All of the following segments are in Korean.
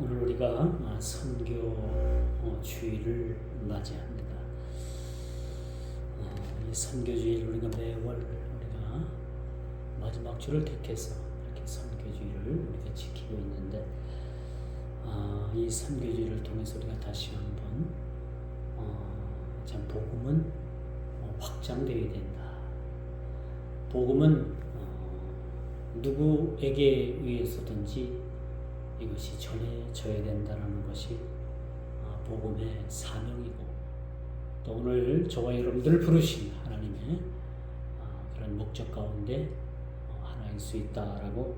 오늘 우리가 선교 주일을 맞이합니다. 이 선교 주일 우리가 매월 우리가 마지막 주를 택해서 이렇게 선교 주일을 우리가 지키고 있는데, 이 선교 주일을 통해서 우리가 다시 한번 참 복음은 확장되어야 된다. 복음은 누구에게 의해서든지 이것이 전해져야 된다는 것이 복음의 사명이고, 또 오늘 저와 여러분들을 부르신 하나님의 그런 목적 가운데 하나일 수 있다라고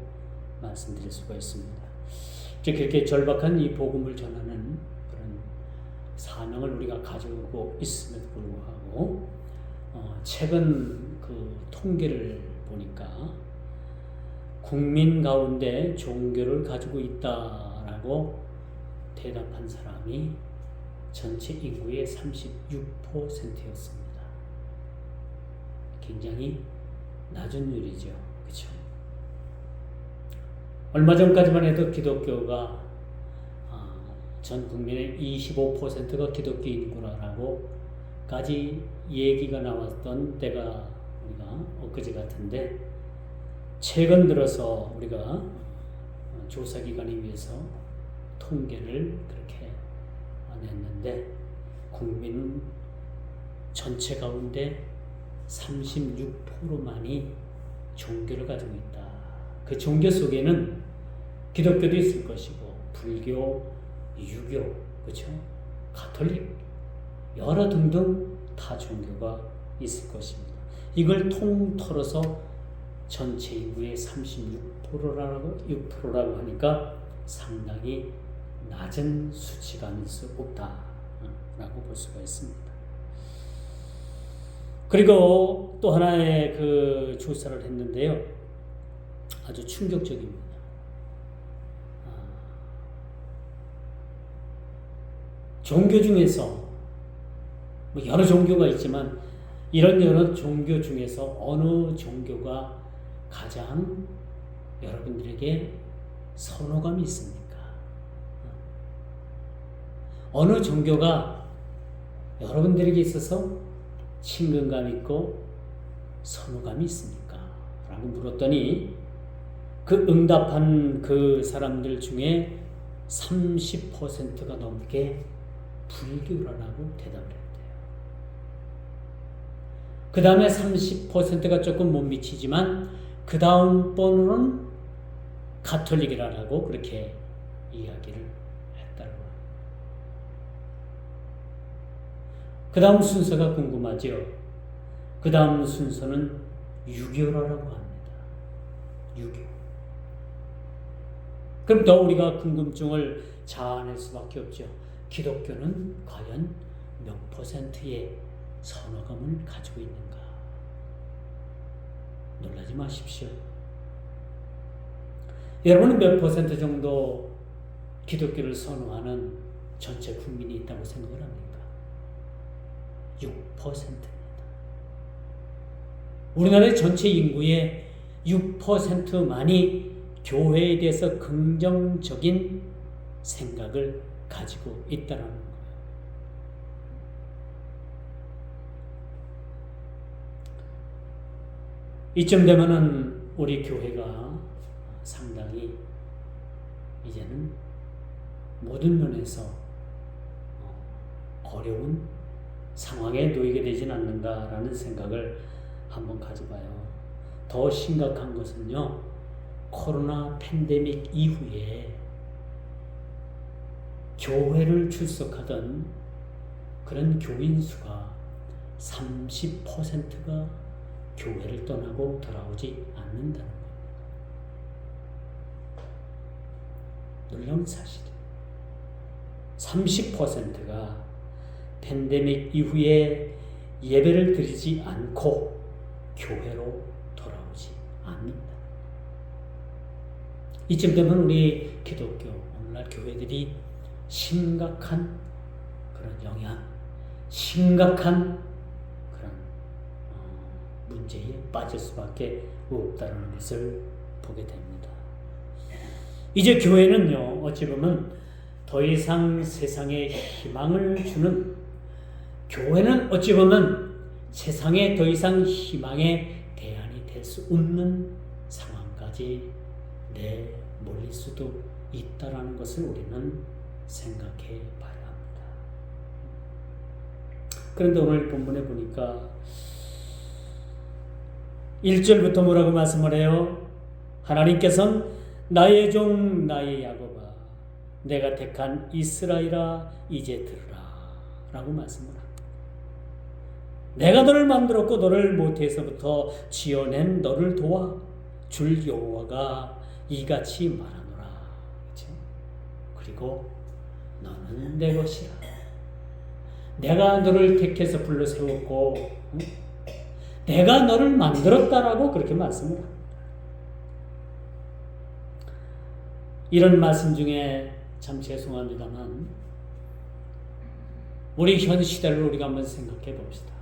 말씀드릴 수가 있습니다. 그렇게 절박한 이 복음을 전하는 그런 사명을 우리가 가지고 있음에도 불구하고 최근 그 통계를 보니까 국민 가운데 종교를 가지고 있다라고 대답한 사람이 전체 인구의 36%였습니다. 굉장히 낮은 율이죠. 그렇죠? 얼마 전까지만 해도 기독교가 전 국민의 25%가 기독교 인구라고까지 얘기가 나왔던 때가 우리가 엊그제 같은데, 최근 들어서 우리가 조사기관에 의해서 통계를 그렇게 냈는데, 국민 전체 가운데 36%만이 종교를 가지고 있다. 그 종교 속에는 기독교도 있을 것이고, 불교, 유교, 그렇죠? 가톨릭, 여러 등등 다 종교가 있을 것입니다. 이걸 통틀어서 전체 인구의 36%라고 하니까 상당히 낮은 수치가 아닐 수 없다라고 볼 수가 있습니다. 그리고 또 하나의 그 조사를 했는데요, 아주 충격적입니다. 종교 중에서 여러 종교가 있지만, 이런 여러 종교 중에서 어느 종교가 가장 여러분들에게 선호감이 있습니까? 어느 종교가 여러분들에게 있어서 친근감 있고 선호감이 있습니까? 라고 물었더니, 그 응답한 그 사람들 중에 30%가 넘게 불교라고 대답을 했대요. 그 다음에 30%가 조금 못 미치지만, 그 다음 번으로는 가톨릭이라고 그렇게 이야기를 했다고 합니다. 그 다음 순서가 궁금하죠? 그 다음 순서는 유교라고 합니다. 유교. 그럼 더 우리가 궁금증을 자아낼 수밖에 없죠. 기독교는 과연 몇 %의 선호감을 가지고 있는가? 놀라지 마십시오. 여러분은 몇 % 정도 기독교를 선호하는 전체 국민이 있다고 생각을 합니까? 6%입니다. 우리나라의 전체 인구의 6%만이 교회에 대해서 긍정적인 생각을 가지고 있다는 거예요. 이쯤 되면은 우리 교회가 상당히 이제는 모든 면에서 어려운 상황에 놓이게 되진 않는가라는 생각을 한번 가져봐요. 더 심각한 것은요, 코로나 팬데믹 이후에 교회를 출석하던 그런 교인 수가 30%가 교회를 떠나고 돌아오지 않는다는 겁니다. 놀라운 사실이에요. 30%가 팬데믹 이후에 예배를 드리지 않고 교회로 돌아오지 않는다. 이쯤 되면 우리 기독교, 오늘날 교회들이 심각한 그런 영향, 심각한 그런 문제에 빠질 수밖에 없다는 것을 보게 됩니다. 이제 교회는요, 어찌 보면 더 이상 세상에 희망을 주는, 교회는 어찌 보면 세상에 더 이상 희망의 대안이 될 수 없는 상황까지 내몰릴 수도 있다라는 것을 우리는 생각해 봐야 합니다. 그런데 오늘 본문에 보니까 1절부터 뭐라고 말씀을 해요? 하나님께서는 나의 종 나의 야곱아, 내가 택한 이스라엘아 이제 들으라 라고 말씀을 합니다. 내가 너를 만들었고 너를 모태에서부터 지어낸 너를 도와 줄 여호와가 이같이 말하노라. 그렇죠? 그리고 너는 내 것이라. 내가 너를 택해서 불러 세웠고 내가 너를 만들었다라고 그렇게 말씀을 합니다. 이런 말씀 중에 참 죄송합니다만 우리 현 시대를 우리가 한번 생각해 봅시다.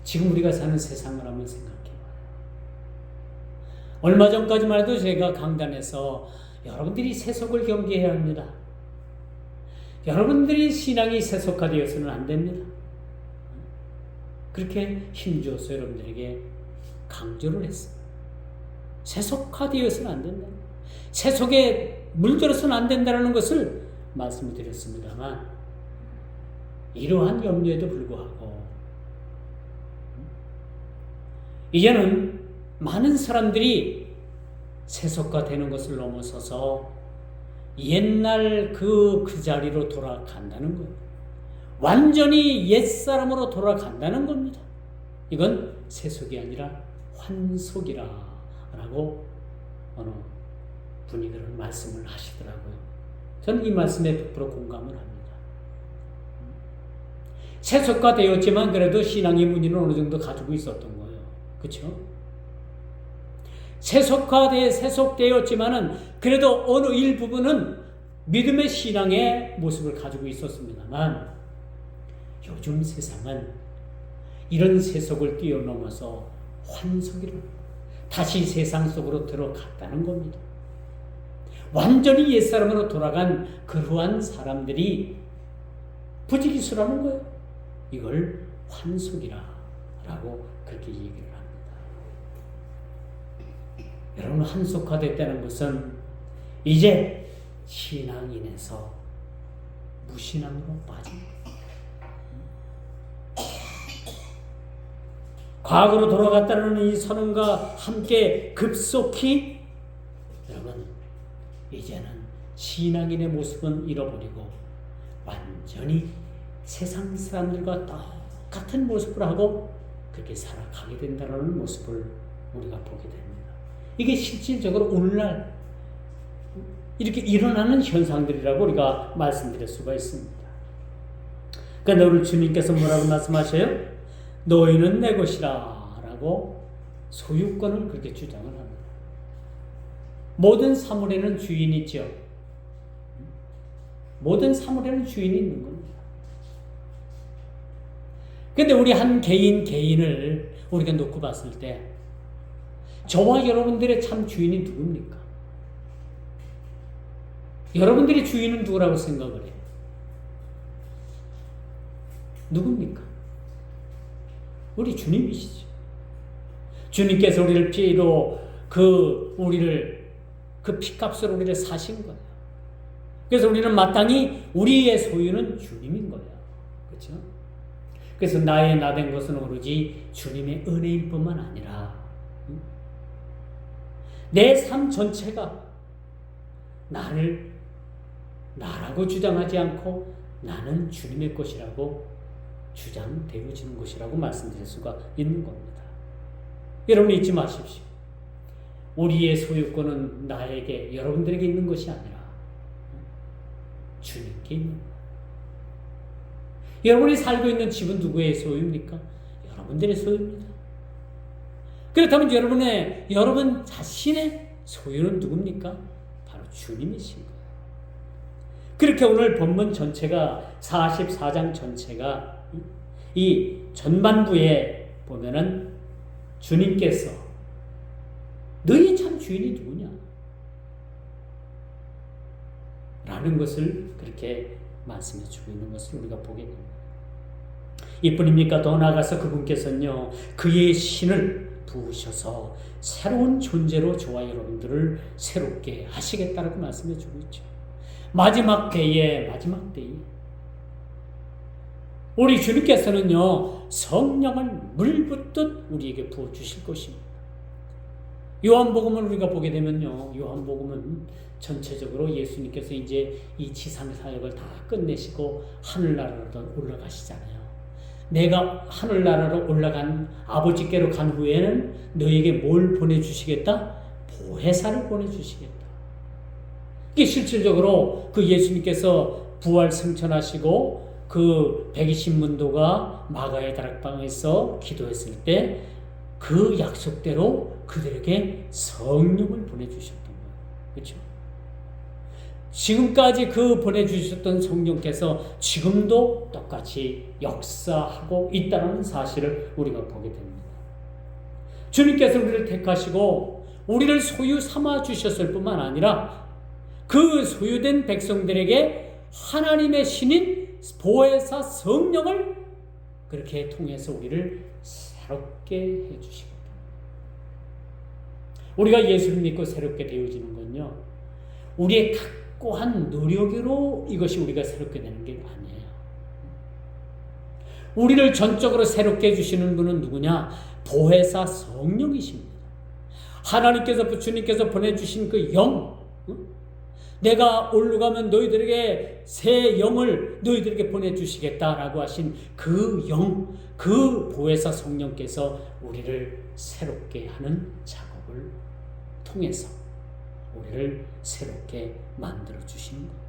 지금 우리가 사는 세상을 한번 생각해 봐요. 얼마 전까지만 해도 제가 강단에서 여러분들이 세속을 경계해야 합니다. 여러분들이 신앙이 세속화되어서는 안 됩니다. 그렇게 힘주어서 여러분들에게 강조를 했습니다. 세속화되어서는 안 된다. 세속에 물들어서는 안 된다는 것을 말씀을 드렸습니다만 이러한 염려에도 불구하고 이제는 많은 사람들이 세속화되는 것을 넘어서서 옛날 그 자리로 돌아간다는 거예요. 완전히 옛사람으로 돌아간다는 겁니다. 이건 세속이 아니라 환속이라고 어느 분이 그런 말씀을 하시더라고요. 저는 이 말씀에 100% 공감을 합니다. 세속화되었지만 그래도 신앙의 문의는 어느 정도 가지고 있었던 거예요. 그렇죠? 세속되었지만은 그래도 어느 일부분은 믿음의 신앙의 모습을 가지고 있었습니다만 요즘 세상은 이런 세속을 뛰어넘어서 환속이로 다시 세상 속으로 들어갔다는 겁니다. 완전히 옛사람으로 돌아간 그러한 사람들이 부지기수라는 거예요. 이걸 환속이라고 그렇게 얘기를 합니다. 여러분, 환속화됐다는 것은 이제 신앙인에서 무신앙으로 빠진 거예요. 과거로 돌아갔다는 이 선언과 함께 급속히 여러분 이제는 신앙인의 모습은 잃어버리고 완전히 세상 사람들과 똑같은 모습을 하고 그렇게 살아가게 된다는 모습을 우리가 보게 됩니다. 이게 실질적으로 오늘날 이렇게 일어나는 현상들이라고 우리가 말씀드릴 수가 있습니다. 그런데 오늘 주님께서 뭐라고 말씀하셔요? 너희는 내 것이라 라고 소유권을 그렇게 주장을 합니다. 모든 사물에는 주인이 있죠. 모든 사물에는 주인이 있는 겁니다. 그런데 우리 한 개인을 우리가 놓고 봤을 때 저와 여러분들의 참 주인이 누굽니까? 여러분들의 주인은 누구라고 생각을 해요? 누굽니까? 우리 주님이시죠. 주님께서 우리를 피로 우리를 그 피값으로 우리를 사신 거예요. 그래서 우리는 마땅히 우리의 소유는 주님인 거예요. 그렇죠? 그래서 나의 나된 것은 오로지 주님의 은혜일 뿐만 아니라 내 삶 전체가 나라고 주장하지 않고 나는 주님의 것이라고 주장되어지는 것이라고 말씀드릴 수가 있는 겁니다. 여러분 잊지 마십시오. 우리의 소유권은 나에게, 여러분들에게 있는 것이 아니라 주님께 있는 거예요. 여러분이 살고 있는 집은 누구의 소유입니까? 여러분들의 소유입니다. 그렇다면 여러분 자신의 소유는 누굽니까? 바로 주님이신 거예요. 그렇게 오늘 본문 전체가 44장 전체가 이 전반부에 보면은 주님께서 너희 참 주인이 누구냐? 라는 것을 그렇게 말씀해 주고 있는 것을 우리가 보게 됩니다. 이뿐입니까? 더 나아가서 그분께서는요, 그의 신을 부으셔서 새로운 존재로 저와 여러분들을 새롭게 하시겠다라고 말씀해 주고 있죠. 마지막 때에 우리 주님께서는요, 성령을 물붓듯 우리에게 부어주실 것입니다. 요한복음을 우리가 보게 되면요, 요한복음은 전체적으로 예수님께서 이제 이 지상 사역을 다 끝내시고 하늘나라로 올라가시잖아요. 내가 하늘나라로 올라간 아버지께로 간 후에는 너에게 뭘 보내주시겠다? 보혜사를 보내주시겠다. 이게 실질적으로 그 예수님께서 부활 승천하시고 그 120문도가 마가의 다락방에서 기도했을 때 그 약속대로 그들에게 성령을 보내주셨던 거예요. 그렇죠? 지금까지 그 보내주셨던 성령께서 지금도 똑같이 역사하고 있다는 사실을 우리가 보게 됩니다. 주님께서 우리를 택하시고 우리를 소유 삼아 주셨을 뿐만 아니라 그 소유된 백성들에게 하나님의 신인 보혜사 성령을 그렇게 통해서 우리를 새롭게 해주시거든요. 우리가 예수를 믿고 새롭게 되어지는 건요, 우리의 확고한 노력으로 이것이 우리가 새롭게 되는 게 아니에요. 우리를 전적으로 새롭게 해주시는 분은 누구냐? 보혜사 성령이십니다. 하나님께서, 주님께서 보내주신 그 영, 내가 올라가면 너희들에게 새 영을 너희들에게 보내주시겠다라고 하신 그 영, 그 보혜사 성령께서 우리를 새롭게 하는 작업을 통해서 우리를 새롭게 만들어주시는 겁니다.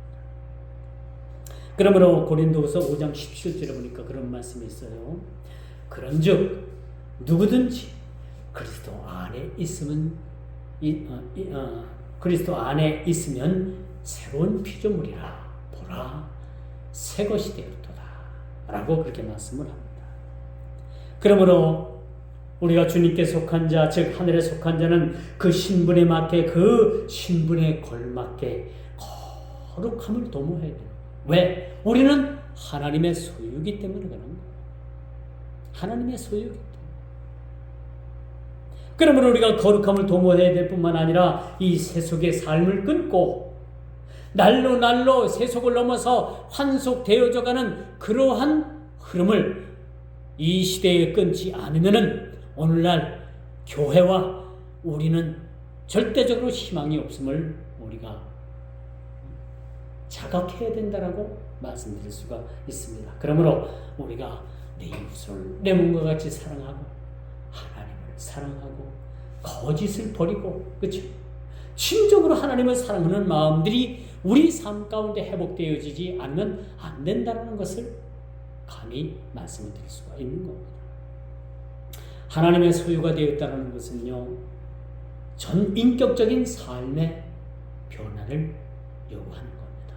그러므로 고린도후서 5장 17절에 보니까 그런 말씀이 있어요. 그런즉 누구든지 그리스도 안에 있으면 그리스도 안에 있으면 새로운 피조물이라, 보라 새 것이 되었도다 라고 그렇게 말씀을 합니다. 그러므로 우리가 주님께 속한 자, 즉 하늘에 속한 자는 그 신분에 맞게, 그 신분에 걸맞게 거룩함을 도모해야 돼요. 왜? 우리는 하나님의 소유이기 때문에 그런 거예요. 하나님의 소유이기 때문에. 그러므로 우리가 거룩함을 도모해야 될 뿐만 아니라 이 세속의 삶을 끊고 날로 세속을 넘어서 환속되어져 가는 그러한 흐름을 이 시대에 끊지 않으면은 오늘날 교회와 우리는 절대적으로 희망이 없음을 우리가 자각해야 된다라고 말씀드릴 수가 있습니다. 그러므로 우리가 내 이웃을 내 몸과 같이 사랑하고 하나님을 사랑하고 거짓을 버리고, 그렇죠? 진정으로 하나님을 사랑하는 마음들이 우리 삶 가운데 회복되어지지 않으면 안 된다는 것을 감히 말씀을 드릴 수가 있는 겁니다. 하나님의 소유가 되었다는 것은요, 전 인격적인 삶의 변화를 요구하는 겁니다.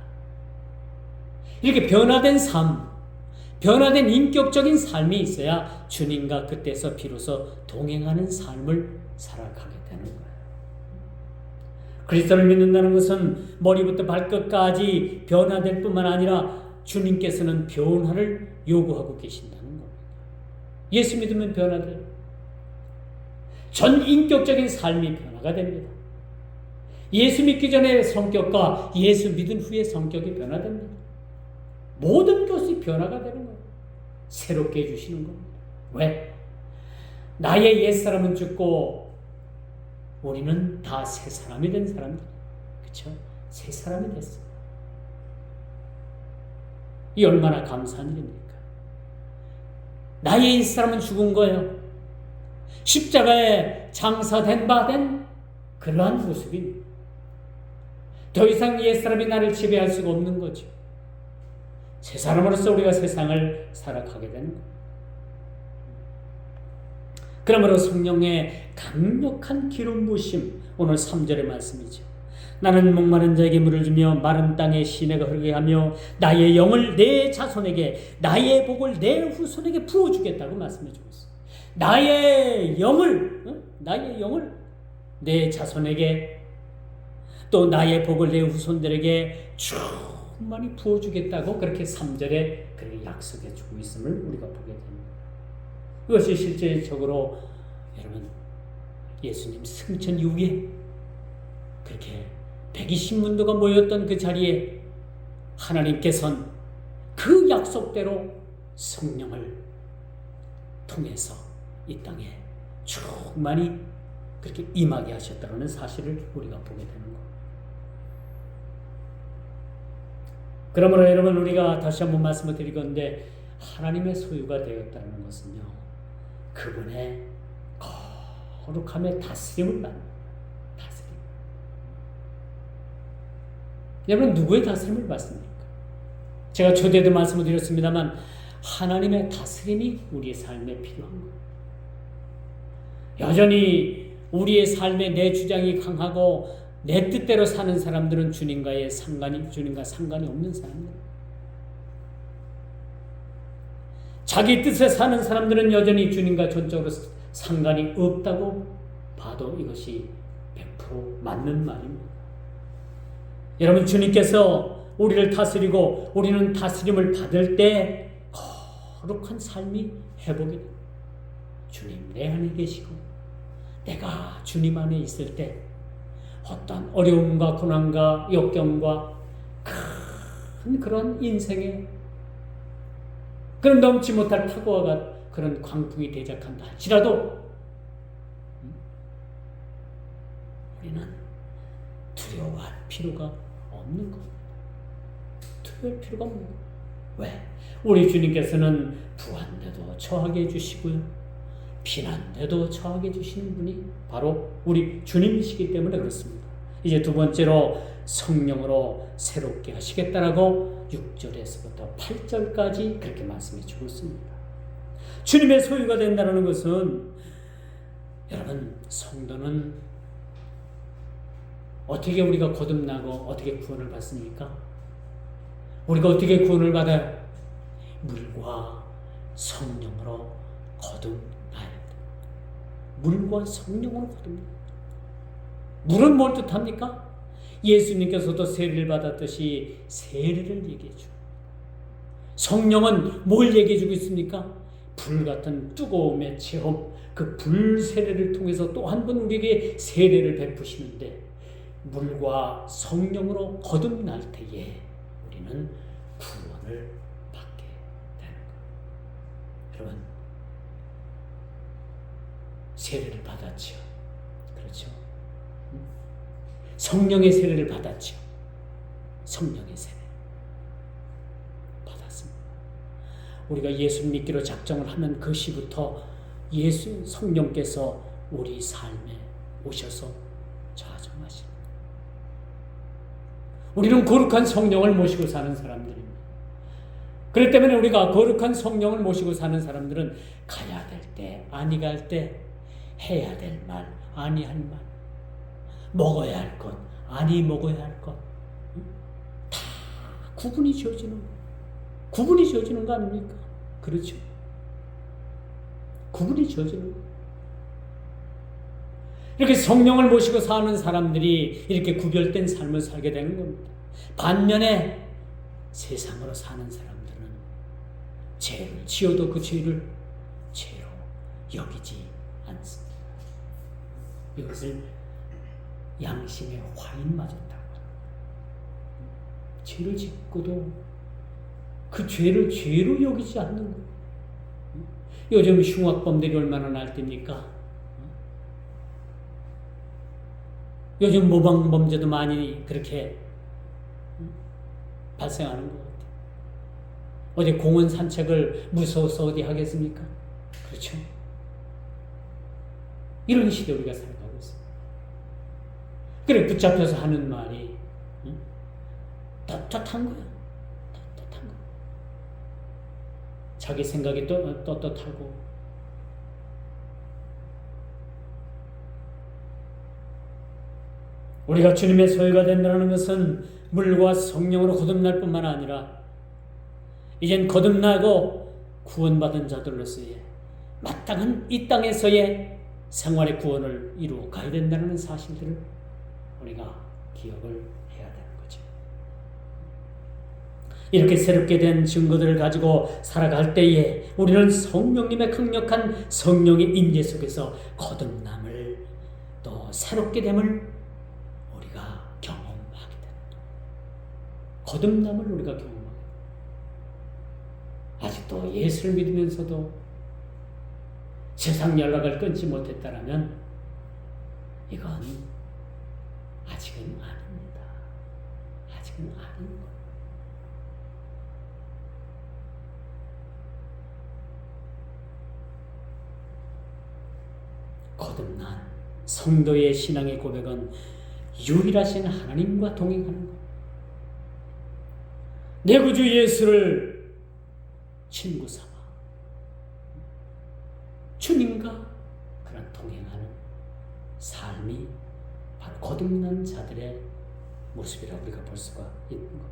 이렇게 변화된 삶, 변화된 인격적인 삶이 있어야 주님과 그때서 비로소 동행하는 삶을 살아가게 되는 거예요. 그리스도를 믿는다는 것은 머리부터 발끝까지 변화될 뿐만 아니라 주님께서는 변화를 요구하고 계신다는 겁니다. 예수 믿으면 변화돼요. 전 인격적인 삶이 변화가 됩니다. 예수 믿기 전의 성격과 예수 믿은 후의 성격이 변화됩니다. 모든 것이 변화가 되는 거예요. 새롭게 해주시는 겁니다. 왜? 나의 옛사람은 죽고 우리는 다 새 사람이 된 사람들, 그렇죠? 새 사람이 됐어요. 이 얼마나 감사한 일입니까? 나의 옛사람은 죽은 거예요. 십자가에 장사된 바 된 그러한 모습입니다. 더 이상 옛사람이 나를 지배할 수가 없는 거죠. 새 사람으로서 우리가 세상을 살아가게 되는 거예요. 그러므로 성령의 강력한 기름 부으심, 오늘 3절의 말씀이죠. 나는 목마른 자에게 물을 주며 마른 땅에 시내가 흐르게 하며 나의 영을 내 자손에게, 나의 복을 내 후손에게 부어주겠다고 말씀해 주고 있어요. 나의 영을 내 자손에게, 또 나의 복을 내 후손들에게 충만히 부어주겠다고 그렇게 3절에 그렇게 약속해 주고 있음을 우리가 보게 됩니다. 이것이 실제적으로 여러분 예수님 승천 이후에 그렇게 120문도가 모였던 그 자리에 하나님께서는 그 약속대로 성령을 통해서 이 땅에 충만히 그렇게 임하게 하셨다는 사실을 우리가 보게 되는 겁니다. 그러므로 여러분 우리가 다시 한번 말씀을 드리건데 하나님의 소유가 되었다는 것은요 그분의 거룩함의 다스림을 받는 다스림. 여러분 누구의 다스림을 받습니까? 제가 초대도 말씀을 드렸습니다만 하나님의 다스림이 우리의 삶에 필요한 거예요. 여전히 우리의 삶에 내 주장이 강하고 내 뜻대로 사는 사람들은 주님과 상관이 없는 사람들. 자기 뜻에 사는 사람들은 여전히 주님과 전적으로 상관이 없다고 봐도 이것이 100% 맞는 말입니다. 여러분 주님께서 우리를 다스리고 우리는 다스림을 받을 때 거룩한 삶이 회복이 됩니다. 주님 내 안에 계시고 내가 주님 안에 있을 때 어떤 어려움과 고난과 역경과 큰 그런 인생의 그런 넘지 못할 파도와 그런 광풍이 대적한다 할지라도 우리는 두려워할 필요가 없는 겁니다. 두려워할 필요가 없는 겁니다. 왜? 우리 주님께서는 부한데도 처하게 해주시고요 피난데도 처하게 해주시는 분이 바로 우리 주님이시기 때문에 그렇습니다. 이제 두 번째로 성령으로 새롭게 하시겠다라고 6절에서부터 8절까지 그렇게 말씀해 주고 있습니다. 주님의 소유가 된다는 것은 여러분 성도는 어떻게 우리가 거듭나고 어떻게 구원을 받습니까? 우리가 어떻게 구원을 받아요? 물과 성령으로 거듭나야 합니다. 물과 성령으로 거듭나야 합니다. 물은 뭘 뜻합니까? 예수님께서도 세례를 받았듯이 세례를 얘기해 주고 성령은 뭘 얘기해 주고 있습니까? 불같은 뜨거움의 체험, 그 불세례를 통해서 또 한 번 우리에게 세례를 베푸시는데 물과 성령으로 거듭날 때에 우리는 구원을 받게 되는 거예요. 여러분 세례를 받았죠. 그렇죠? 성령의 세례를 받았죠. 성령의 세례 받았습니다. 우리가 예수 믿기로 작정을 하면 그 시부터 예수 성령께서 우리 삶에 오셔서 좌정하십니다. 우리는 거룩한 성령을 모시고 사는 사람들입니다. 그렇기 때문에 우리가 거룩한 성령을 모시고 사는 사람들은 가야 될 때, 아니 갈 때, 해야 될 말, 아니 할 말, 먹어야 할 것, 아니 먹어야 할 것, 다 구분이 지어지는 거 아닙니까? 그렇죠? 구분이 지어지는 거. 이렇게 성령을 모시고 사는 사람들이 이렇게 구별된 삶을 살게 되는 겁니다. 반면에 세상으로 사는 사람들은 죄를 지어도 그 죄를 죄로 여기지 않습니다. 이것을 양심의 화인맞았다고. 죄를 짓고도 그 죄를 죄로 여기지 않는 거예요. 요즘 흉악범들이 얼마나 날뛰니까. 요즘 모방범죄도 많이 그렇게 발생하는 것 같아요. 어디 공원 산책을 무서워서 어디 하겠습니까? 그렇죠? 이런 시대 우리가 살아가고 있습니다. 그래 붙잡혀서 하는 말이 떳떳한 거야. 떳떳한 거. 자기 생각이 떳떳하고 우리가 주님의 소유가 된다는 것은 물과 성령으로 거듭날 뿐만 아니라 이젠 거듭나고 구원받은 자들로서의 마땅한 이 땅에서의 생활의 구원을 이루어 가야 된다는 사실들을 우리가 기억을 해야 되는 거죠. 이렇게 새롭게 된 증거들을 가지고 살아갈 때에 우리는 성령님의 강력한 성령의 임재 속에서 거듭남을 또 새롭게 됨을 우리가 경험하게 됩니다. 거듭남을 우리가 경험하게 됩니다. 아직도 예수를 믿으면서도 세상 연락을 끊지 못했다라면 이건 아직은 아닙니다. 아직은 아닌 거예요. 거듭난 성도의 신앙의 고백은 유일하신 하나님과 동행하는 것. 내 구주 예수를 친구 삼아 주님과 그런 동행하는 삶이 바로 거듭난 자들의 모습이라고 우리가 볼 수가 있는 겁니다.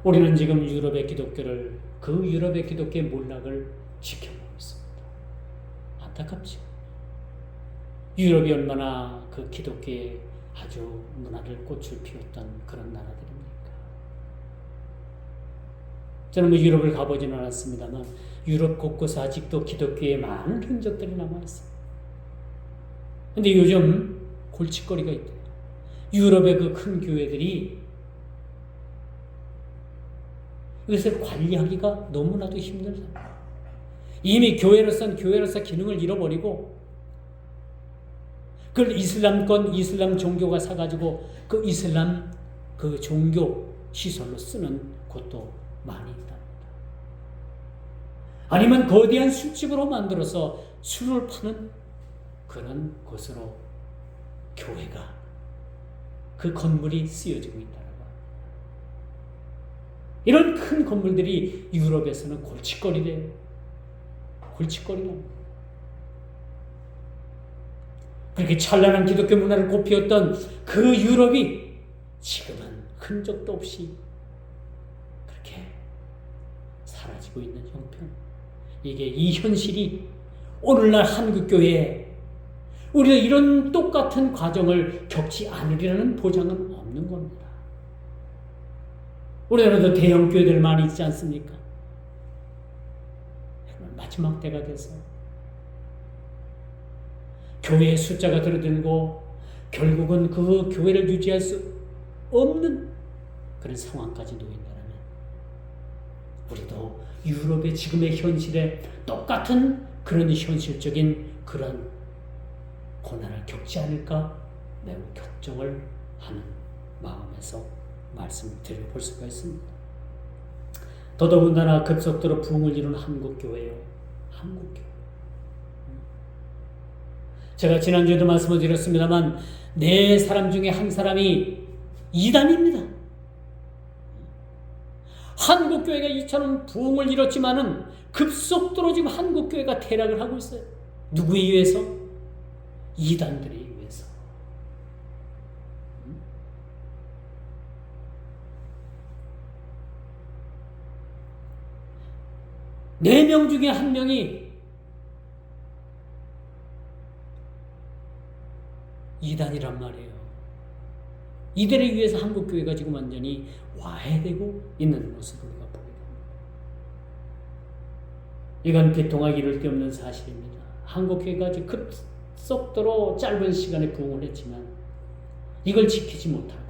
우리는 지금 유럽의 기독교를, 그 유럽의 기독교의 몰락을 지켜보고 있습니다. 안타깝죠. 유럽이 얼마나 그 기독교의 아주 문화를 꽃을 피웠던 그런 나라들입니까? 저는 뭐 유럽을 가보지는 않았습니다만 유럽 곳곳에 아직도 기독교의 많은 흔적들이 남아있어요. 근데 요즘 골칫거리가 있대요. 유럽의 그 큰 교회들이 이것을 관리하기가 너무나도 힘들다. 이미 교회로서 기능을 잃어버리고 그걸 이슬람 종교가 사가지고 그 이슬람 그 종교 시설로 쓰는 곳도 많이 있답니다. 아니면 거대한 술집으로 만들어서 술을 파는 그런 곳으로 교회가 그 건물이 쓰여지고 있다는 거예요. 이런 큰 건물들이 유럽에서는 골칫거리래요. 골칫거리랍니다. 그렇게 찬란한 기독교 문화를 꽃피웠던 그 유럽이 지금은 흔적도 없이 그렇게 사라지고 있는 형편. 이게 이 현실이 오늘날 한국교회에 우리가 이런 똑같은 과정을 겪지 않으리라는 보장은 없는 겁니다. 우리나라도 대형 교회들 많이 있지 않습니까? 마지막 때가 돼서 교회의 숫자가 줄어들고 결국은 그 교회를 유지할 수 없는 그런 상황까지 놓인다면 우리도 유럽의 지금의 현실에 똑같은 그런 현실적인 그런 고난을 겪지 않을까 매우 걱정을 하는 마음에서 말씀을 드려볼 수가 있습니다. 더더군다나 급속도로 부흥을 이룬 한국교회요. 한국교회. 제가 지난주에도 말씀을 드렸습니다만 4사람 중에 한 사람이 이단입니다. 한국교회가 이처럼 부흥을 이뤘지만은 급속도로 지금 한국교회가 퇴락을 하고 있어요. 누구에 의해서? 이단들에 의해서. 4명 중에 1명이 이단이란 말이에요. 이들에 의해서 한국교회가 지금 완전히 와해되고 있는 모습을 우리가 보게 됩니다. 이건 비통하기 이를 데 없는 사실입니다. 한국교회가 급속도로 짧은 시간에 부흥을 했지만 이걸 지키지 못하고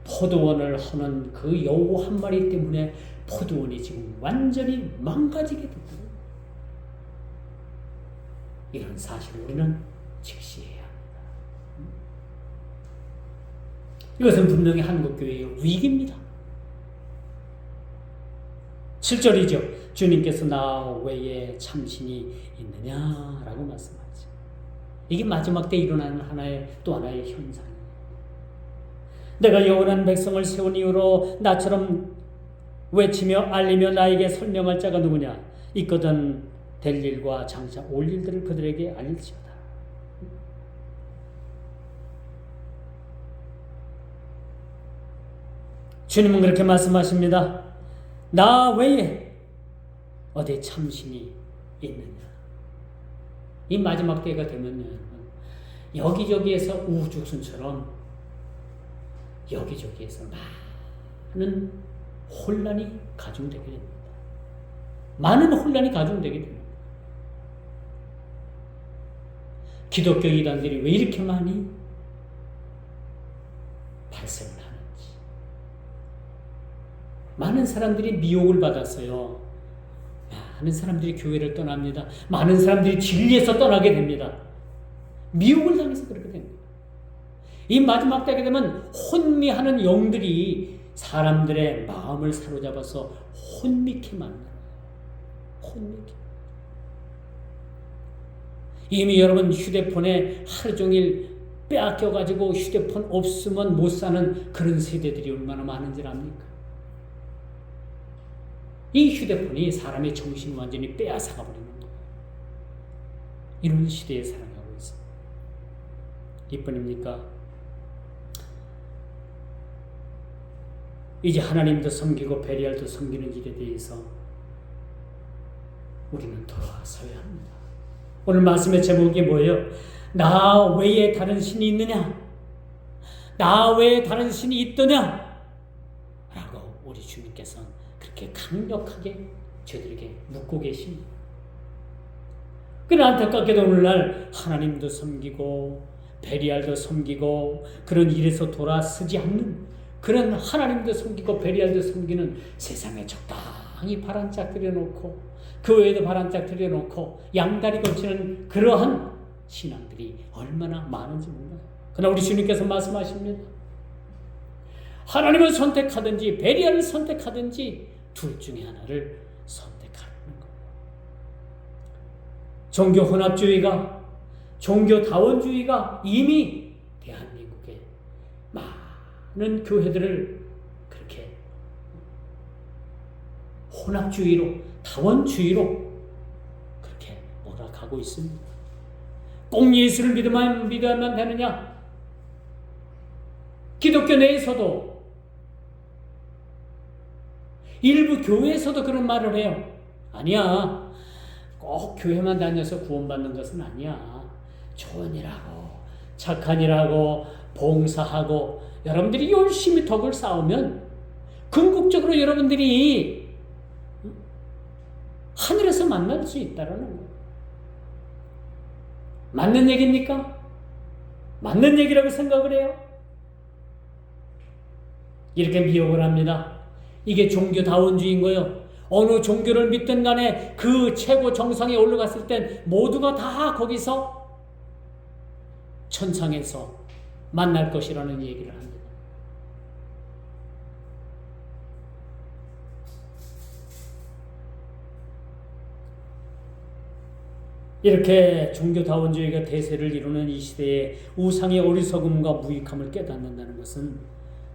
포도원을 하는 그 여우 한 마리 때문에 포도원이 지금 완전히 망가지게 됐거든요. 이런 사실을 우리는 직시해야 합니다. 이것은 분명히 한국교회의 위기입니다. 7절이죠. 주님께서 나 외에 참신이 있느냐라고 말씀하죠. 이게 마지막 때 일어나는 또 하나의 현상이에요. 내가 영원한 백성을 세운 이후로 나처럼 외치며 알리며 나에게 설명할 자가 누구냐? 있거든 될 일과 장차 올 일들을 그들에게 알릴지어다. 주님은 그렇게 말씀하십니다. 나 외에 어디 참신이 있느냐? 이 마지막 때가 되면 여기저기에서 우후죽순처럼 여기저기에서 많은 혼란이 가중되게 됩니다. 많은 혼란이 가중되게 됩니다. 기독교 이단들이 왜 이렇게 많이 발생을 하는지. 많은 사람들이 미혹을 받았어요. 많은 사람들이 교회를 떠납니다. 많은 사람들이 진리에서 떠나게 됩니다. 미혹을 당해서 그렇게 됩니다. 이 마지막 때가 되면 혼미하는 영들이 사람들의 마음을 사로잡아서 혼미케 만들어요. 혼미케. 이미 여러분 휴대폰에 하루 종일 빼앗겨가지고 휴대폰 없으면 못 사는 그런 세대들이 얼마나 많은지 압니까? 이 휴대폰이 사람의 정신을 완전히 빼앗아가 버리는 거예요. 이런 시대에 살아가고 있습니다. 이뿐입니까? 이제 하나님도 섬기고 베리알도 섬기는 일에 대해서 우리는 돌아서야 합니다. 오늘 말씀의 제목이 뭐예요? 나 외에 다른 신이 있느냐? 나 외에 다른 신이 있더냐? 라고 우리 주님께서는 그렇게 강력하게 저희들에게 묻고 계십니다. 그러나 안타깝게도 오늘날 하나님도 섬기고 베리알도 섬기고 그런 일에서 돌아서지 않는 그런 하나님도 섬기고 베리알도 섬기는 세상에 적당히 바란짝 들여놓고 교회에도 바란짝 들여놓고 양다리 걸치는 그러한 신앙들이 얼마나 많은지 몰라요. 그러나 우리 주님께서 말씀하십니다. 하나님을 선택하든지 베리알을 선택하든지 둘 중에 하나를 선택하는 거예요. 종교 혼합주의가 종교다원주의가 이미 대한민국에 많은 교회들을 그렇게 혼합주의로 다원주의로 그렇게 몰아가고 있습니다. 꼭 예수를 믿어야만 되느냐? 기독교 내에서도 일부 교회에서도 그런 말을 해요. 아니야. 꼭 교회만 다녀서 구원받는 것은 아니야. 좋은 일하고 착한 일하고 봉사하고 여러분들이 열심히 덕을 쌓으면 궁극적으로 여러분들이 하늘에서 만날 수 있다라는 거예요. 맞는 얘기입니까? 맞는 얘기라고 생각을 해요? 이렇게 미혹을 합니다. 이게 종교다원주의인 거예요. 어느 종교를 믿든 간에 그 최고 정상에 올라갔을 땐 모두가 다 거기서 천상에서 만날 것이라는 얘기를 합니다. 이렇게 종교다원주의가 대세를 이루는 이 시대에 우상의 어리석음과 무익함을 깨닫는다는 것은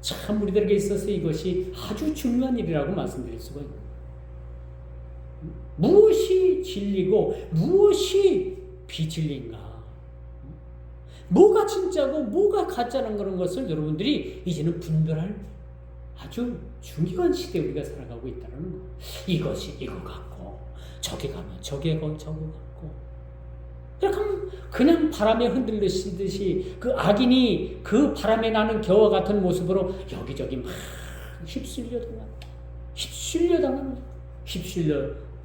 참 우리들에게 있어서 이것이 아주 중요한 일이라고 말씀드릴 수가 있습니다. 무엇이 진리고 무엇이 비진리인가? 뭐가 진짜고 뭐가 가짜라는 그런 것을 여러분들이 이제는 분별할 아주 중요한 시대에 우리가 살아가고 있다는 거예요. 이것이 이거 같고 저기 가면 저기 저거 같고 그냥 바람에 흔들리듯이 그 악인이 그 바람에 나는 겨와 같은 모습으로 여기저기 막 휩쓸려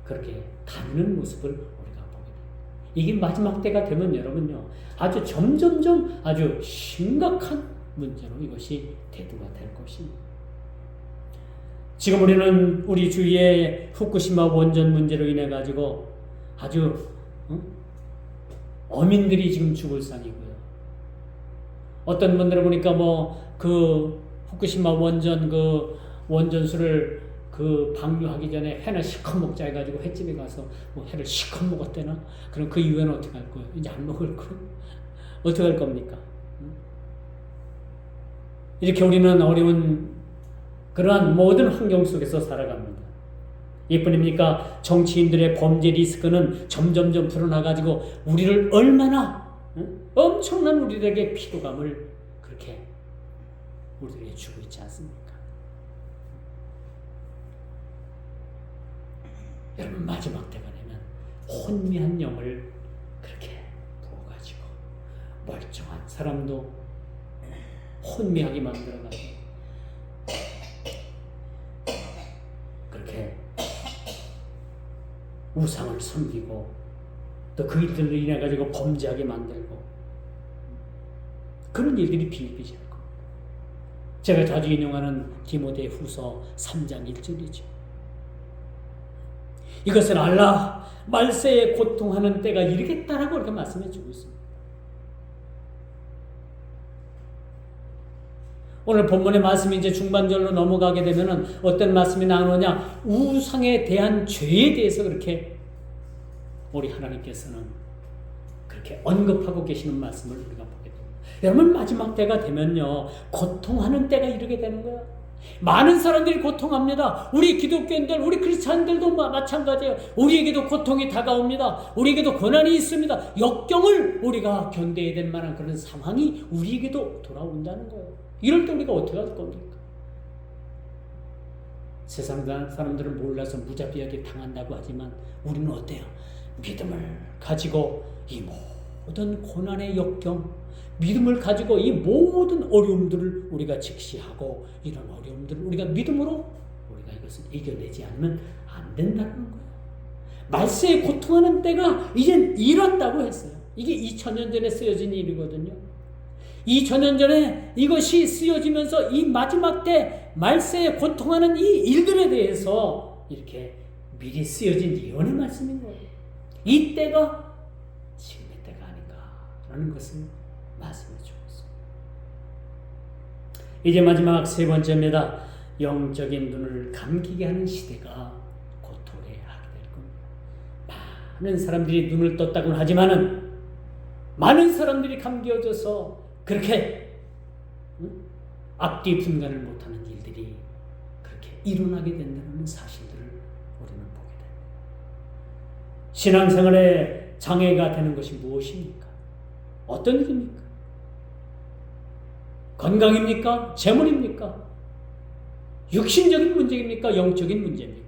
그렇게 가는 모습을 우리가 보게 됩니다. 이게 마지막 때가 되면 여러분요 아주 점점점 아주 심각한 문제로 이것이 대두가 될 것입니다. 지금 우리는 우리 주위에 후쿠시마 원전 문제로 인해 가지고 아주 어민들이 지금 죽을 상이고요. 어떤 분들을 보니까 그 후쿠시마 원전 그 원전수를 그 방류하기 전에 회나 실컷 먹자 해가지고 횟집에 가서 회를 실컷 먹었대나? 그럼 그 이후에는 어떻게 할 거예요? 이제 안 먹을 거예요? 어떻게 할 겁니까? 이렇게 우리는 어려운 그러한 모든 환경 속에서 살아갑니다. 이뿐입니까? 정치인들의 범죄 리스크는 점점점 불어나가지고 우리를 얼마나 엄청난 우리들에게 피로감을 그렇게 우리들에게 주고 있지 않습니까? 여러분 마지막 때가 되면 혼미한 영을 그렇게 부어가지고 멀쩡한 사람도 혼미하게 만들어가지고 우상을 섬기고 또 그 일들로 인해 가지고 범죄하게 만들고 그런 일들이 비일비재할 겁니다. 제가 자주 인용하는 디모데후서 3장 1절이죠. 이것을 알라 말세에 고통하는 때가 이르겠다라고 이렇게 말씀해 주고 있습니다. 오늘 본문의 말씀이 이제 중반절로 넘어가게 되면은 어떤 말씀이 나오느냐, 우상에 대한 죄에 대해서 그렇게 우리 하나님께서는 그렇게 언급하고 계시는 말씀을 우리가 보게 됩니다. 여러분, 마지막 때가 되면요, 고통하는 때가 이르게 되는 거야. 많은 사람들이 고통합니다. 우리 기독교인들, 우리 크리스찬들도 마찬가지예요. 우리에게도 고통이 다가옵니다. 우리에게도 고난이 있습니다. 역경을 우리가 견뎌야 될 만한 그런 상황이 우리에게도 돌아온다는 거예요. 이럴 때 우리가 어떻게 할 겁니까? 세상 사람들은 몰라서 무자비하게 당한다고 하지만 우리는 어때요? 믿음을 가지고 이 모든 고난의 역경, 믿음을 가지고 이 모든 어려움들을 우리가 직시하고 이런 어려움들을 우리가 믿음으로 우리가 이것을 이겨내지 않으면 안 된다는 거예요. 말세에 고통하는 때가 이젠 이뤘다고 했어요. 이게 2000년 전에 쓰여진 일이거든요. 2000년 전에 이것이 쓰여지면서 이 마지막 때 말세에 고통하는 이 일들에 대해서 이렇게 미리 쓰여진 예언의 말씀인 거예요. 이 때가 지금의 때가 아닌가라는 것을 말씀해 주고 있습니다. 이제 마지막 세 번째입니다. 영적인 눈을 감기게 하는 시대가 곧 도래하게 될 겁니다. 많은 사람들이 눈을 떴다고는 하지만은 많은 사람들이 감겨져서 그렇게 앞뒤 분간을 못하는 일들이 그렇게 일어나게 된다는 사실들을 우리는 보게 됩니다. 신앙생활에 장애가 되는 것이 무엇입니까? 어떤 일입니까? 건강입니까? 재물입니까? 육신적인 문제입니까? 영적인 문제입니까?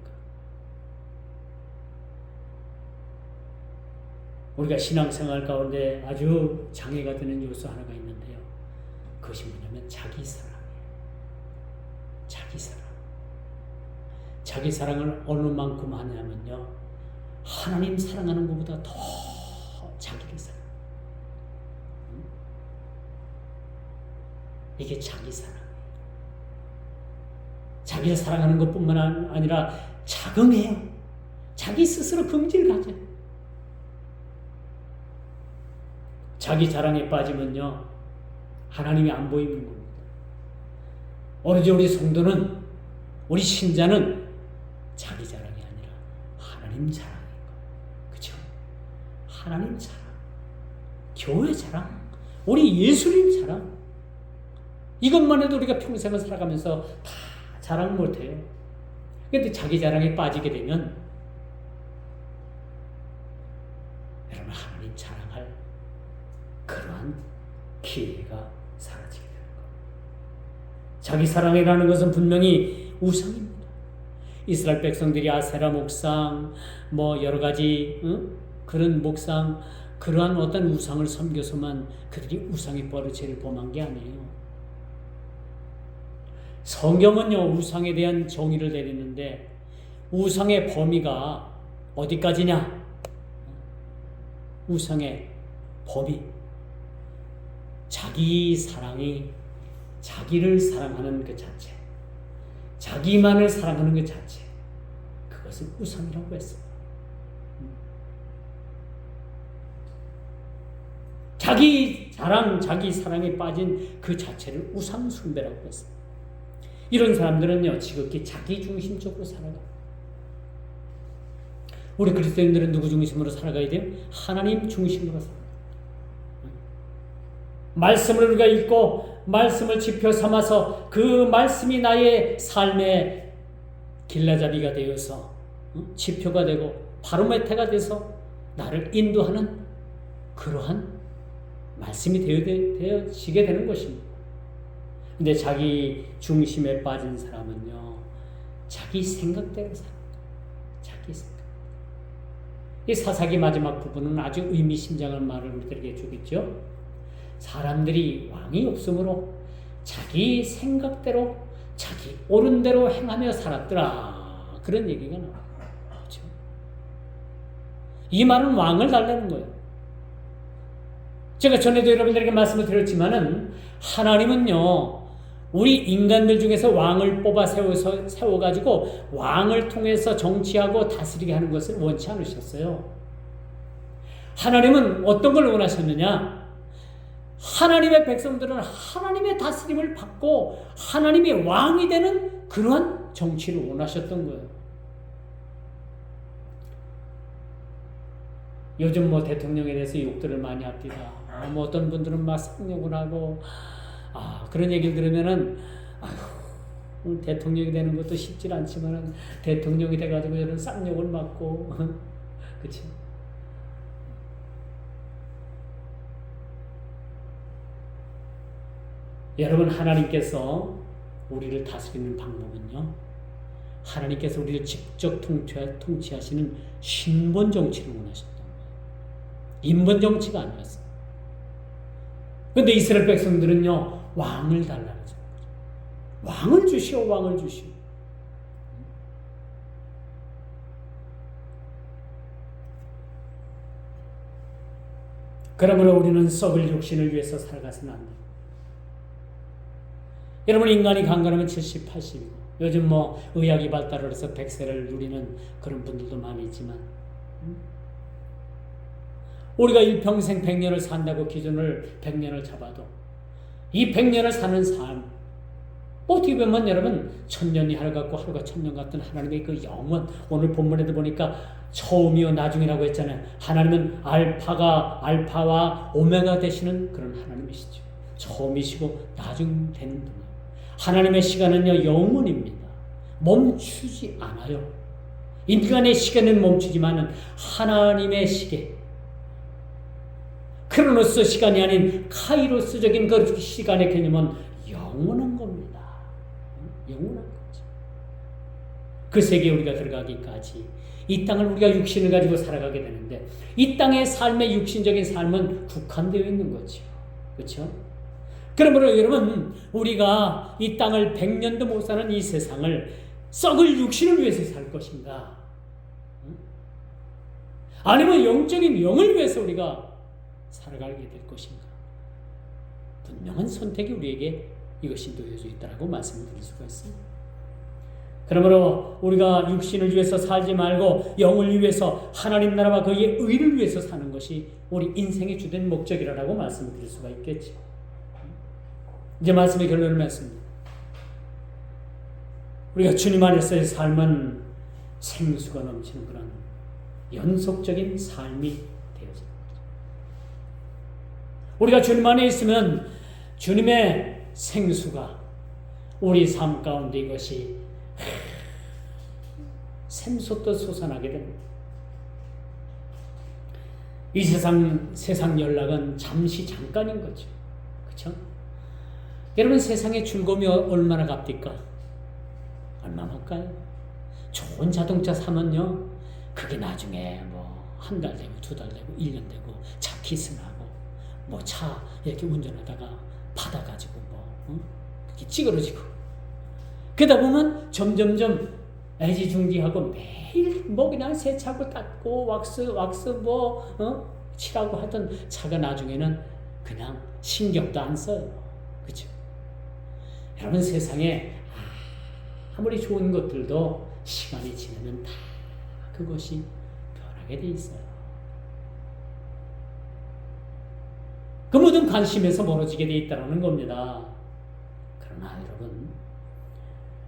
우리가 신앙생활 가운데 아주 장애가 되는 요소 하나가 있는데요. 그것이 뭐냐면 자기 사랑이에요. 자기 사랑. 자기 사랑을 어느 만큼 하냐면요, 하나님 사랑하는 것보다 더 자기를 사랑. 이게 자기 사랑이에요. 자기를 사랑하는 것뿐만 아니라 자긍해요. 자기 스스로 긍지를 가져요. 자기 자랑에 빠지면요, 하나님이 안 보이는 겁니다. 오로지 우리 성도는, 우리 신자는 자기 자랑이 아니라 하나님 자랑인 거예요. 그렇죠? 하나님 자랑, 교회 자랑, 우리 예수님 자랑, 이것만 해도 우리가 평생을 살아가면서 다 자랑 못해요. 그런데 자기 자랑에 빠지게 되면 여러분, 하나님 자랑할 그러한 기회가 사라지게 되는 거예요. 자기 사랑이라는 것은 분명히 우상입니다. 이스라엘 백성들이 아세라 목상, 여러 가지 그런 목상, 그러한 어떤 우상을 섬겨서만 그들이 우상의 버릇을 범한 게 아니에요. 성경은요, 우상에 대한 정의를 내리는데 우상의 범위가 어디까지냐? 우상의 범위, 자기 사랑이 자기를 사랑하는 그 자체, 자기만을 사랑하는 그 자체, 그것을 우상이라고 했습니다. 자기 자랑, 자기 사랑에 빠진 그 자체를 우상 숭배라고 했습니다. 이런 사람들은요, 지극히 자기 중심적으로 살아가요. 우리 그리스도인들은 누구 중심으로 살아가야 돼요? 하나님 중심으로 살아가요. 말씀을 우리가 읽고 말씀을 지표 삼아서 그 말씀이 나의 삶의 길라잡이가 되어서 지표가 되고 바로메터가 돼서 나를 인도하는 그러한 말씀이 되어지게 되는 것입니다. 근데 자기 중심에 빠진 사람은요, 자기 생각대로 살아요. 자기 생각. 이 사사기 마지막 부분은 아주 의미심장한 말을 우리들에게 해주겠죠. 사람들이 왕이 없으므로 자기 생각대로, 자기 옳은 대로 행하며 살았더라. 그런 얘기가 나와요. 그렇죠? 이 말은 왕을 달라는 거예요. 제가 전에도 여러분들에게 말씀을 드렸지만은 하나님은요, 우리 인간들 중에서 왕을 뽑아 세워가지고 왕을 통해서 정치하고 다스리게 하는 것을 원치 않으셨어요. 하나님은 어떤 걸 원하셨느냐? 하나님의 백성들은 하나님의 다스림을 받고 하나님의 왕이 되는 그러한 정치를 원하셨던 거예요. 요즘 뭐 대통령에 대해서 욕들을 많이 합니다. 뭐 어떤 분들은 막 쌍욕을 하고, 그런 얘기를 들으면은, 대통령이 되는 것도 쉽지 않지만은, 대통령이 돼가지고 저런 쌍욕을 맞고, 그쵸? 여러분, 하나님께서 우리를 다스리는 방법은요, 하나님께서 우리를 직접 통치하시는 신분 정치를 원하셨던 거예요. 인본 정치가 아니었어요. 그런데 이스라엘 백성들은요, 왕을 달라는 거죠. 왕을 주시오, 왕을 주시오. 그러므로 우리는 썩을 육신을 위해서 살아가서는 안 돼요. 여러분, 인간이 강건하면 70, 80이고 요즘 뭐 의학이 발달을 해서 100세를 누리는 그런 분들도 많이 있지만, 우리가 일평생 100년을 산다고 기준을 100년을 잡아도 이 100년을 사는 삶, 어떻게 보면 여러분 1000년이 하루 같고 하루가 1000년 같은 하나님의 그 영원, 오늘 본문에도 보니까 처음이요 나중이라고 했잖아요. 하나님은 알파와 오메가 되시는 그런 하나님이시죠. 처음이시고 나중 되는 분이에요. 하나님의 시간은요 영원입니다. 멈추지 않아요. 인간의 시간은 멈추지만은 하나님의 시계, 크로노스 시간이 아닌 카이로스적인 그 시간의 개념은 영원한 겁니다. 영원한 거죠. 그 세계에 우리가 들어가기까지 이 땅을 우리가 육신을 가지고 살아가게 되는데, 이 땅의 삶의 육신적인 삶은 국한되어 있는 거죠. 그렇죠? 그러므로 여러분, 우리가 이 땅을 100년도 못 사는 이 세상을 썩을 육신을 위해서 살 것인가? 아니면 영적인 영을 위해서 우리가 살아가게 될 것인가? 분명한 선택이 우리에게 이것이 놓여져 있다고 말씀을 드릴 수가 있습니다. 그러므로 우리가 육신을 위해서 살지 말고 영을 위해서, 하나님 나라와 그의 의를 위해서 사는 것이 우리 인생의 주된 목적이라고 말씀을 드릴 수가 있겠죠. 이제 말씀의 결론을 맺습니다. 우리가 주님 안에서의 삶은 생수가 넘치는 그런 연속적인 삶이 되어집니다. 우리가 주님 안에 있으면 주님의 생수가 우리 삶 가운데 이것이 샘솟듯 솟아나게 됩니다. 이 세상 연락은 잠시 잠깐인 거죠. 그렇죠? 여러분, 세상의 즐거움이 얼마나 값디까? 얼마 못가요? 좋은 자동차 사면요, 그게 나중에 뭐 한 달 되고 2달 되고 1년 되고 차 키스나고 뭐 차 이렇게 운전하다가 받아가지고 이렇게 찌그러지고, 그러다 보면 점점점 애지중지하고 매일 뭐 그냥 세차하고 닦고 왁스 칠하고 하던 차가 나중에는 그냥 신경도 안 써요. 그렇죠? 여러분, 세상에 아무리 좋은 것들도 시간이 지나면 다 그것이 변하게 돼 있어요. 그 모든 관심에서 멀어지게 돼 있다는 겁니다. 그러나 여러분,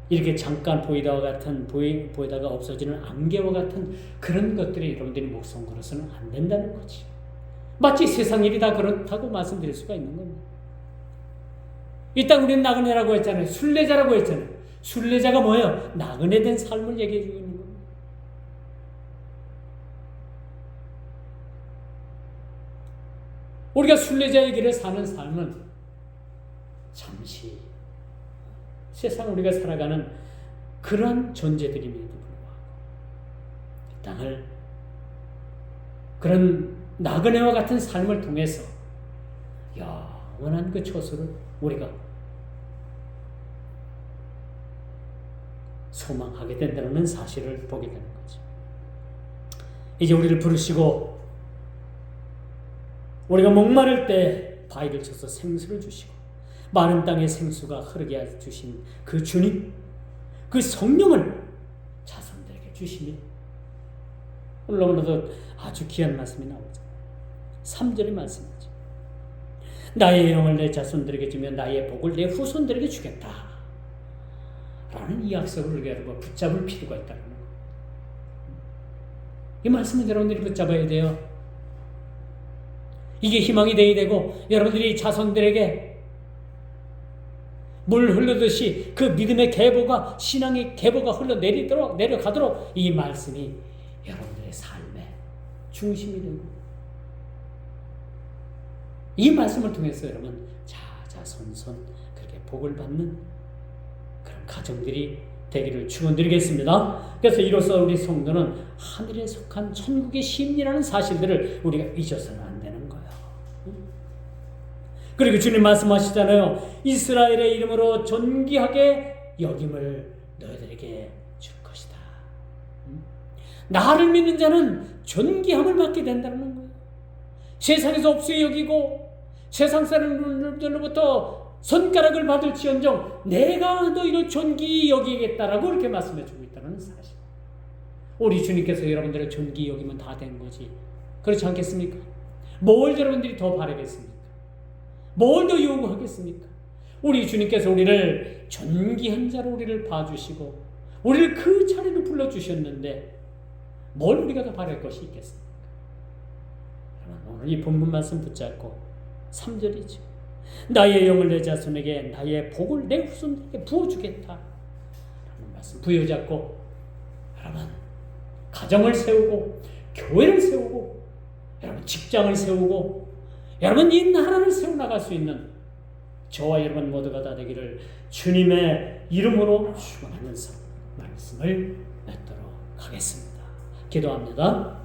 이렇게 잠깐 보이다가 없어지는 안개와 같은 그런 것들이 여러분들이 목숨 걸어서는 안 된다는 거지. 마치 세상 일이 다 그렇다고 말씀드릴 수가 있는 겁니다. 이따 우리는 나그네라고 했잖아요. 순례자라고 했잖아요. 순례자가 뭐예요? 나그네 된 삶을 얘기해주고 있는 겁니다. 우리가 순례자의 길을 사는 삶은 잠시 세상 우리가 살아가는 그런 존재들임에도 불구하고 이 땅을 그런 나그네와 같은 삶을 통해서 영원한 그 처소를 우리가 소망하게 된다는 사실을 보게 되는 거죠. 이제 우리를 부르시고 우리가 목마를 때 바위를 쳐서 생수를 주시고 마른 땅에 생수가 흐르게 해 주신 그 주님, 그 성령을 자손들에게 주시니 너무나도 아주 귀한 말씀이 나오죠. 3절의 말씀이죠. 나의 영을 내 자손들에게 주며 나의 복을 내 후손들에게 주겠다 라는 이 약속을 우리가 여러분 붙잡을 필요가 있다는 거예요. 이 말씀은 여러분들이 붙잡아야 돼요. 이게 희망이 되어야 되고 여러분들이 자손들에게 물 흘러듯이 그 믿음의 계보가, 신앙의 계보가 흘러내리도록, 내려가도록 이 말씀이 여러분들의 삶의 중심이 되고 이 말씀을 통해서 여러분 자자손손 그렇게 복을 받는 그런 가정들이 되기를 축원드리겠습니다. 그래서 이로써 우리 성도는 하늘에 속한 천국의 시민이라는 사실들을 우리가 잊어서는 안 되는 거예요. 그리고 주님 말씀하시잖아요. 이스라엘의 이름으로 존귀하게 여김을 너희들에게 줄 것이다. 나를 믿는 자는 존귀함을 받게 된다는 거예요. 세상에서 없이 여기고 세상 사람들로부터 손가락을 받을지언정 내가 너희를 존귀히 여기겠다라고 이렇게 말씀해주고 있다는 사실. 우리 주님께서 여러분들을 존귀히 여기면 다 된 거지. 그렇지 않겠습니까? 뭘 여러분들이 더 바라겠습니까? 뭘 더 요구하겠습니까? 우리 주님께서 우리를 존귀한 자로 우리를 봐주시고 우리를 그 자리로 불러주셨는데 뭘 우리가 더 바랄 것이 있겠습니까? 오늘 이 본문 말씀 붙잡고 3절이죠. 나의 영을 내 자손에게 나의 복을 내 후손들에게 부어주겠다 라는 말씀 부여잡고 여러분 가정을 세우고 교회를 세우고 여러분 직장을 세우고 여러분 이 나라를 세워나갈 수 있는 저와 여러분 모두가 다 되기를 주님의 이름으로 축원하면서 말씀을 맺도록 하겠습니다. 기도합니다.